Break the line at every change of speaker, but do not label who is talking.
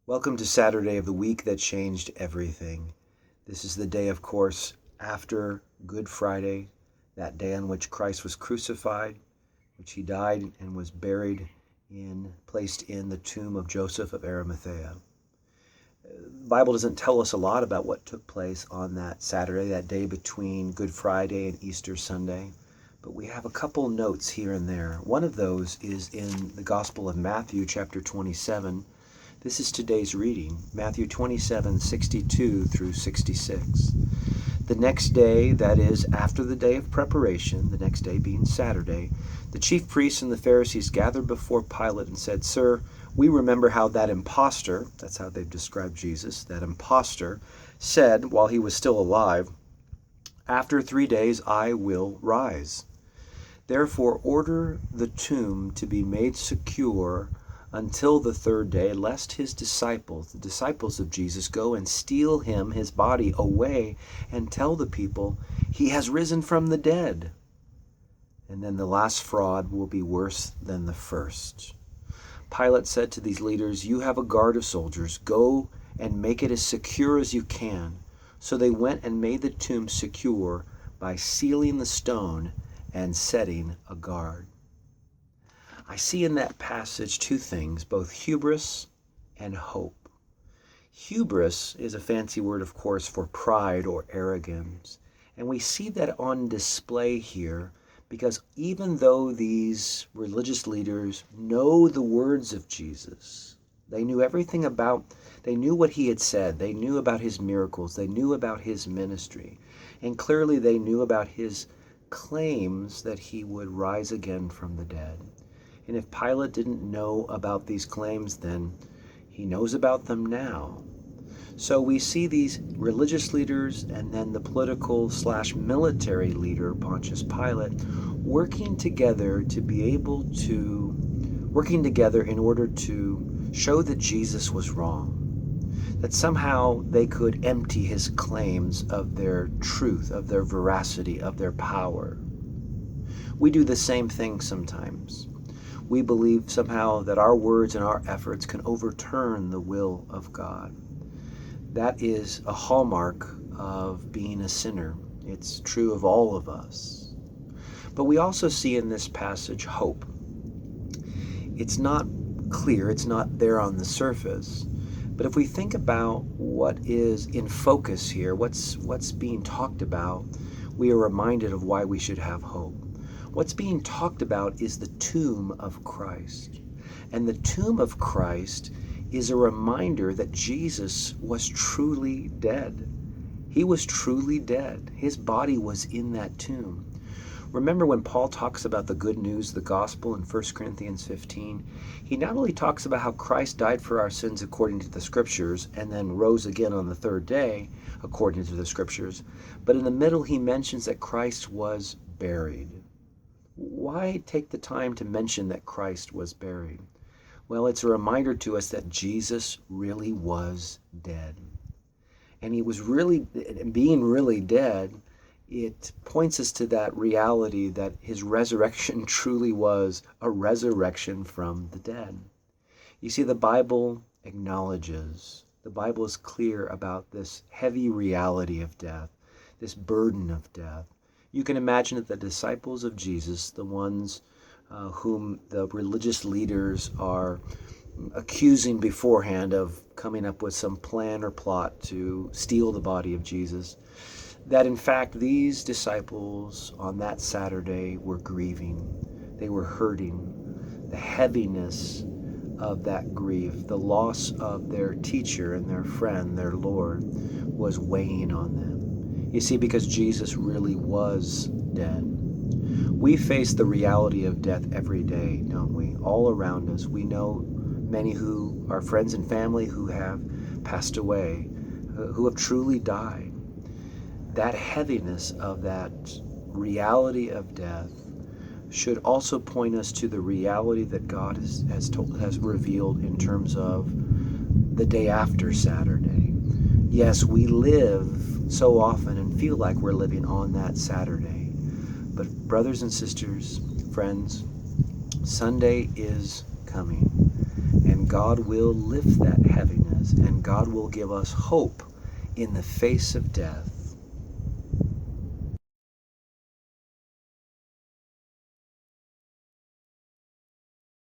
Welcome to Saturday of the week that changed everything. This is the day, of course, after Good Friday, that day on which Christ was crucified, which he died and was buried placed in the tomb of Joseph of Arimathea. The Bible doesn't tell us a lot about what took place on that Saturday, that day between Good Friday and Easter Sunday, but we have a couple notes here and there. One of those is in the Gospel of Matthew, chapter 27. This is today's reading, Matthew 27:62 through 66. The next day, that is, after the day of preparation, the next day being Saturday, the chief priests and the Pharisees gathered before Pilate and said, "Sir, we remember how that impostor," that's how they've described Jesus, that impostor, said while he was still alive, "After 3 days I will rise. Therefore order the tomb to be made secure until the third day, lest his disciples, the disciples of Jesus, go and steal his body away and tell the people, 'He has risen from the dead.' And then the last fraud will be worse than the first." Pilate said to these leaders, "You have a guard of soldiers. Go and make it as secure as you can." So they went and made the tomb secure by sealing the stone and setting a guard. I see in that passage two things, both hubris and hope. Hubris is a fancy word, of course, for pride or arrogance. And we see that on display here because even though these religious leaders know the words of Jesus, they knew everything they knew what he had said, they knew about his miracles, they knew about his ministry, and clearly they knew about his claims that he would rise again from the dead. And if Pilate didn't know about these claims then, he knows about them now. So we see these religious leaders and then the political/military leader, Pontius Pilate, working together in order to show that Jesus was wrong, that somehow they could empty his claims of their truth, of their veracity, of their power. We do the same thing sometimes. We believe somehow that our words and our efforts can overturn the will of God. That is a hallmark of being a sinner. It's true of all of us. But we also see in this passage hope. It's not clear, it's not there on the surface. But if we think about what is in focus here, what's being talked about, we are reminded of why we should have hope. What's being talked about is the tomb of Christ. And the tomb of Christ is a reminder that Jesus was truly dead. He was truly dead. His body was in that tomb. Remember when Paul talks about the good news, the gospel in 1 Corinthians 15, he not only talks about how Christ died for our sins according to the scriptures and then rose again on the third day according to the scriptures, but in the middle he mentions that Christ was buried. Why take the time to mention that Christ was buried? Well, it's a reminder to us that Jesus really was dead. And he was being really dead, it points us to that reality that his resurrection truly was a resurrection from the dead. You see, the Bible is clear about this heavy reality of death, this burden of death. You can imagine that the disciples of Jesus, the ones whom the religious leaders are accusing beforehand of coming up with some plan or plot to steal the body of Jesus, that in fact these disciples on that Saturday were grieving. They were hurting. The heaviness of that grief, the loss of their teacher and their friend, their Lord, was weighing on them. You see, because Jesus really was dead. We face the reality of death every day, don't we? All around us. We know many who are friends and family who have passed away, who have truly died. That heaviness of that reality of death should also point us to the reality that God has revealed in terms of the day after Saturday. Yes, we live so often and feel like we're living on that Saturday. But brothers and sisters, friends, Sunday is coming. and God will lift that heaviness, and God will give us hope in the face of death.